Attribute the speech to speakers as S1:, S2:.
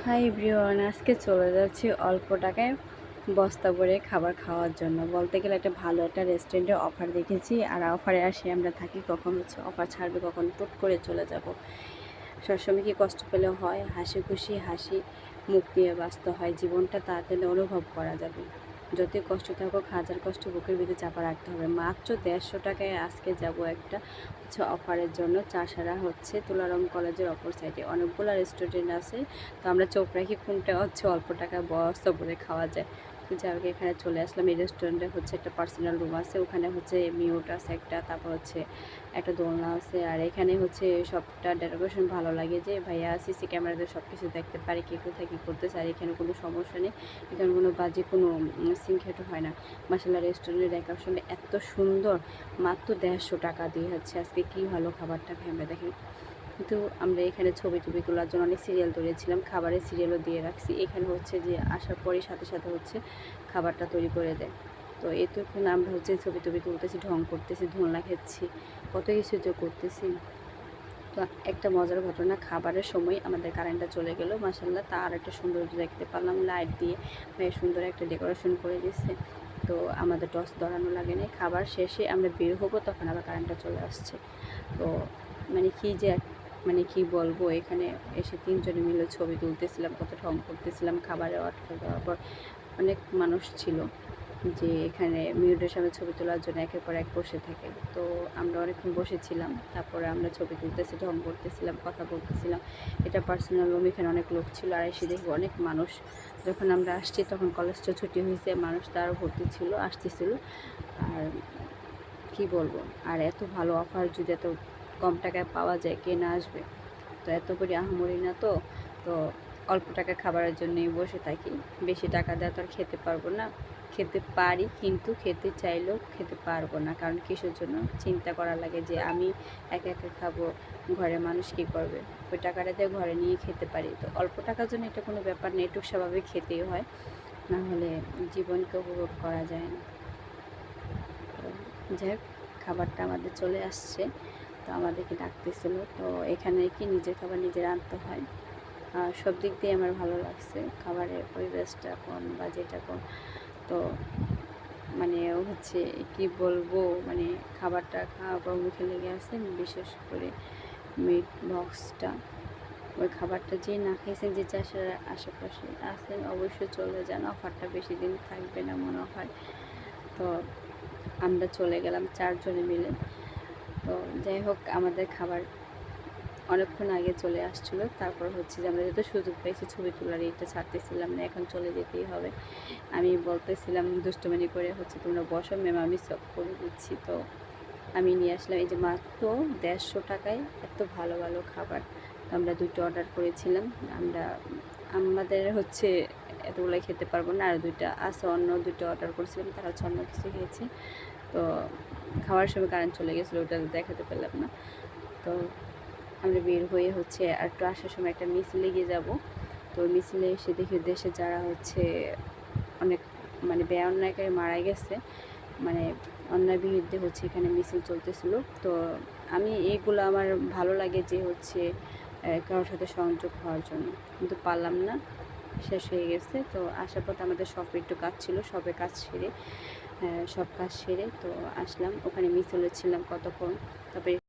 S1: Hi everyone, আজকে চলে যাচ্ছি অল্প টাকায় বস্তা ভরে খাবার খাওয়ার জন্য। বলতে গেলে একটা ভালো একটা রেস্টুরেন্টে অফার দেখেছি, আর অফারে আসি আমরা থাকি, কখন হচ্ছে অফার ছাড়বে, কখন টুট করে চলে যাব। সবসময় কি কষ্ট পেলে হয়? হাসি খুশি হাসি মুখ নিয়ে বাঁচতে হয়, জীবনটা তাড়াতাড়ি অনুভব করা যাবে। যতই কষ্ট থাকুক, হাজার কষ্ট বুকের ভিতরে চাপা রাখতে হবে। মাত্র 150 টাকায় আজকে যাব একটা হচ্ছে অফারের জন্য। চাষারা হচ্ছে তুলারাম কলেজের অপর সাইডে অনেকগুলো রেস্টুরেন্ট আছে, তো আমরা চোখ রাখি কোনটা হচ্ছে অল্প টাকায় বস্তা ভরে খাওয়া যায়। তো যাই হোক, এখানে চলে আসলাম। এই রেস্টুরেন্টে হচ্ছে একটা পার্সোনাল রুম আছে, ওখানে হচ্ছে মিউট আছে একটা, তারপর হচ্ছে একটা দোলনা আছে। আর এখানে হচ্ছে সবটা ডেকোরেশন ভালো লাগে যে ভাইয়া সিসি ক্যামেরাতে সব কিছু দেখতে পারে কে কোথায় কী করতেছে। আর এখানে কোনো সমস্যা নেই, এখানে কোনো বাজে কোনো সিনখ্যাটো হয় না। মাসাল্লাহ রেস্টুরেন্টের ডেকোরেশন এত সুন্দর। মাত্র 150 টাকা দিয়ে হচ্ছে আজকে কী ভালো খাবারটা খাই আমরা, দেখেন। কিন্তু আমরা এখানে ছবি টবি তোলার জন্য অনেক সিরিয়াল ধরেছিলাম, খাবারের সিরিয়ালও দিয়ে রাখছি। এখানে হচ্ছে যে আসার পরই সাথে সাথে হচ্ছে খাবারটা তৈরি করে দেয়। তো এতক্ষণ আমরা হচ্ছে ছবি টবি তুলতেছি, ঢং করতেছি, দোলনা খেচ্ছি, কত কিছু যে করতেছি। তো একটা মজার ঘটনা, খাবারের সময় আমাদের কারেন্টটা চলে গেল। মাসাল্লাহ তার একটা সৌন্দর্য দেখতে পারলাম, লাইট দিয়ে সুন্দর একটা ডেকোরেশন করে দিচ্ছে। তো আমাদের টস ধরানো লাগে নাই। খাবার শেষে আমরা বের হবো, তখন আবার কারেন্টটা চলে আসছে। তো মানে কি যে মানে কি বলবো, এখানে এসে তিনজনে মিলে ছবি তুলতেছিলাম, কত ঢং করতেছিলাম। খাবারে অর্ডার দেওয়ার পর অনেক মানুষ ছিল যে এখানে মিউটের সামনে ছবি তোলার জন্য একের পর এক বসে থাকে। তো আমরা অনেকক্ষণ বসেছিলাম, তারপরে আমরা ছবি তুলতেছি, ঢং করতেছিলাম, কথা বলতেছিলাম। এটা পার্সোনাল রুম, এখানে অনেক লোক ছিল। আর এসে দেখি অনেক মানুষ। যখন আমরা আসছি তখন কলেজটা ছুটি হয়েছে, মানুষ তো আরও ভর্তি ছিল, আসতেছিল। আর কি বলবো, আর এত ভালো অফার যদি এত কম টাকায় পাওয়া যায়, কে না আসবে। তো এত করে আহামরি না তো। তো অল্প টাকা খাবারের জন্যই বসে থাকি, বেশি টাকা দেওয়া তো আর খেতে পারবো না। খেতে পারি, কিন্তু খেতে চাইলেও খেতে পারবো না। কারণ কিসের জন্য চিন্তা করা লাগে যে আমি একা একা খাবো, ঘরের মানুষ কী করবে। ওই টাকাটা দিয়ে ঘরে নিয়ে খেতে পারি। তো অল্প টাকার জন্য এটা কোনো ব্যাপার নেই, একটু স্বাভাবিক খেতেই হয়, না হলে জীবনকে উপভোগ করা যায় না। তো যাই হোক, খাবারটা আমাদের চলে আসছে। তো আমাদেরকে ডাকতেছিল। তো এখানে কি নিজের খাবার নিজের আনতে হয়। সব দিক দিয়ে আমার ভালো লাগছে, খাবারের পরিবেশটা কম, বাজেটটা কম। তো মানে হচ্ছে কি বলবো, মানে খাবারটা খাওয়ার পর মুখে লেগে আছে, বিশেষ করে মিট বক্সটা। ওই খাবারটা যে না খেয়েছেন, যে চাষের আশেপাশে আছেন, অবশ্যই চলে যান, অফারটা বেশি দিন থাকবে না মনে হয়। তো আমরা চলে গেলাম 4 জনে মিলে। তো যাই হোক, আমাদের খাবার অনেকক্ষণ আগে চলে আসছিলো। তারপর হচ্ছে যে আমরা যেহেতু সুযোগ পেয়েছি ছবি তোলার, এটা ছাড়তেছিলাম না, এখন চলে যেতেই হবে। আমি বলতেছিলাম দুষ্টুমানি করে, হচ্ছে তোমরা বসো ম্যাম, আমি সব করে দিচ্ছি। তো আমি নিয়ে আসলাম এই যে মাত্র 150 টাকায় এত ভালো ভালো খাবার। তো আমরা 2টো অর্ডার করেছিলাম। আমাদের হচ্ছে এতগুলো খেতে পারবো না, আর 2টা আছে, অন্য 2টো অর্ডার করেছিলাম, তারা হচ্ছে অন্য কিছু খেয়েছে। তো খাওয়ার সময় কারেন্ট চলে গেছিলো, ওটা দেখাতে পারলাম না। তো আমরা বের হয়ে হচ্ছে আর একটু আসার সময় একটা মিছিলে গিয়ে যাব। তো মিছিলে এসে দেখি দেশে যারা হচ্ছে অনেক মানে বেয়া অন্যায়কারী মারা গেছে, মানে অন্যায়ের বিরুদ্ধে হচ্ছে এখানে মিছিল চলতেছিল। তো আমি এইগুলো আমার ভালো লাগে যে হচ্ছে কারোর সাথে সংযোগ হওয়ার জন্য, কিন্তু পারলাম না, শেষ হয়ে গেছে। তো আসার পথে আমাদের শপে একটু কাজ ছিল, সবে কাজ সেরে সব কাজ সেরে তো আসলাম। ওখানে মিছিলে ছিলাম কতক্ষণ, তারপরে